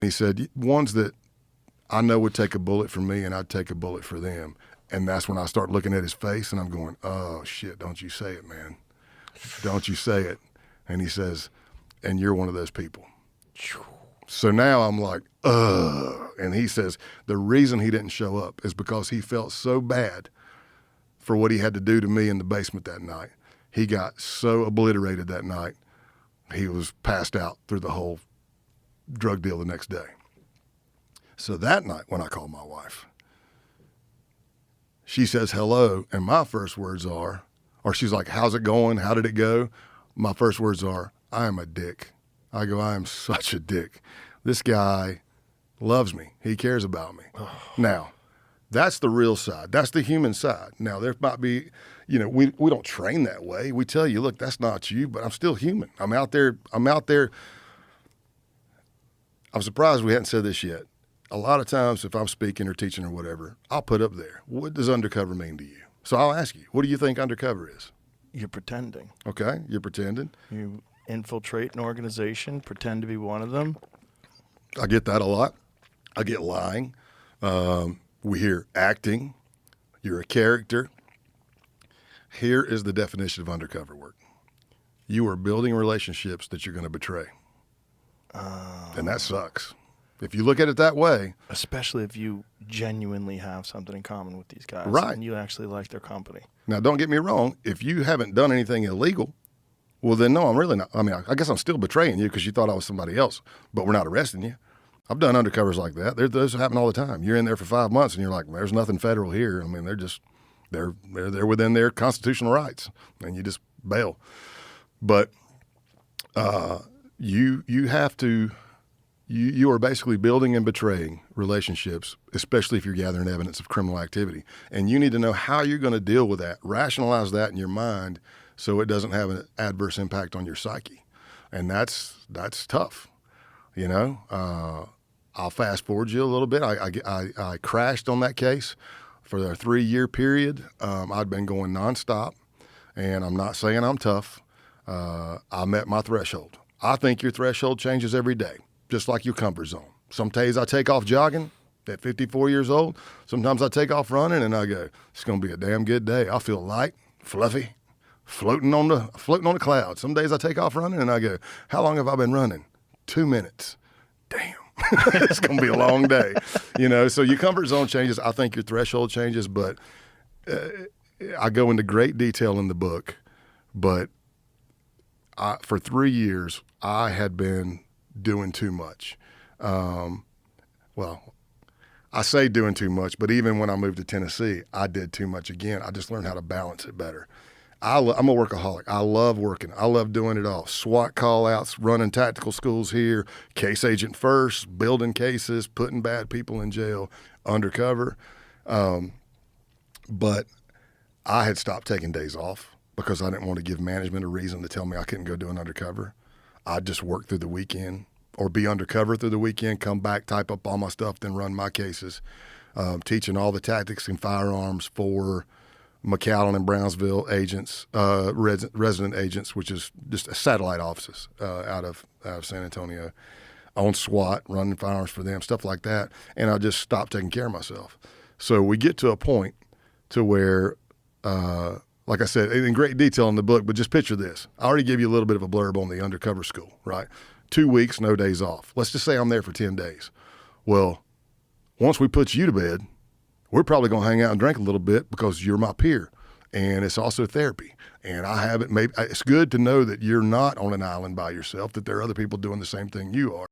He said, ones that I know would take a bullet for me and I'd take a bullet for them. And that's when I start looking at his face and I'm going, oh, shit, don't you say it, man. Don't you say it. And he says, and you're one of those people. So now I'm like, ugh. And he says the reason he didn't show up is because he felt so bad for what he had to do to me in the basement that night. He got so obliterated that night, he was passed out through the whole drug deal the next day. So that night when I called my wife, she says hello, and my first words are, or she's like, how's it going? How did it go? My first words are, I am a dick. I go, I am such a dick. This guy loves me. He cares about me. Now, that's the real side. That's the human side. Now, there might be, we don't train that way. We tell you, look, that's not you, but I'm still human. I'm out there. I'm surprised we hadn't said this yet. A lot of times if I'm speaking or teaching or whatever, I'll put up there, what does undercover mean to you? So I'll ask you, what do you think undercover is? You're pretending. Okay, you're pretending. You infiltrate an organization, pretend to be one of them. I get that a lot. I get lying. We hear acting. You're a character. Here is the definition of undercover work. You are building relationships that you're going to betray. And that sucks. If you look at it that way. Especially if you genuinely have something in common with these guys. Right. And you actually like their company. Now, don't get me wrong. If you haven't done anything illegal, well, then no, I'm really not. I mean, I guess I'm still betraying you because you thought I was somebody else, but we're not arresting you. I've done undercovers like that. Those happen all the time. You're in there for 5 months and you're like, there's nothing federal here. I mean, they're within their constitutional rights, and you just bail. But you have to. You are basically building and betraying relationships, especially if you're gathering evidence of criminal activity. And you need to know how you're going to deal with that, rationalize that in your mind so it doesn't have an adverse impact on your psyche. And that's tough, I'll fast forward you a little bit. I crashed on that case for a 3-year period. I'd been going nonstop, and I'm not saying I'm tough. I met my threshold. I think your threshold changes every day, just like your comfort zone. Some days I take off jogging at 54 years old. Sometimes I take off running and I go, it's going to be a damn good day. I feel light, fluffy, floating on the clouds. Some days I take off running and I go, how long have I been running? 2 minutes. Damn. It's going to be a long day. So your comfort zone changes. I think your threshold changes, but I go into great detail in the book. But for 3 years, I had been doing too much. Well, I say doing too much, but even when I moved to Tennessee, I did too much again. I just learned how to balance it better. I'm a workaholic. I love working. I love doing it all. SWAT call-outs, running tactical schools here, case agent first, building cases, putting bad people in jail, undercover. But I had stopped taking days off because I didn't want to give management a reason to tell me I couldn't go do an undercover. I'd just work through the weekend or be undercover through the weekend, come back, type up all my stuff, then run my cases, teaching all the tactics and firearms for McAllen and Brownsville agents, resident agents, which is just satellite offices out of San Antonio, on SWAT, running firearms for them, stuff like that. And I just stopped taking care of myself. So we get to a point to where, like I said, in great detail in the book, but just picture this. I already gave you a little bit of a blurb on the undercover school, right? 2 weeks, no days off. Let's just say I'm there for 10 days. Well, once we put you to bed, we're probably going to hang out and drink a little bit because you're my peer. And it's also therapy. And it's good to know that you're not on an island by yourself, that there are other people doing the same thing you are.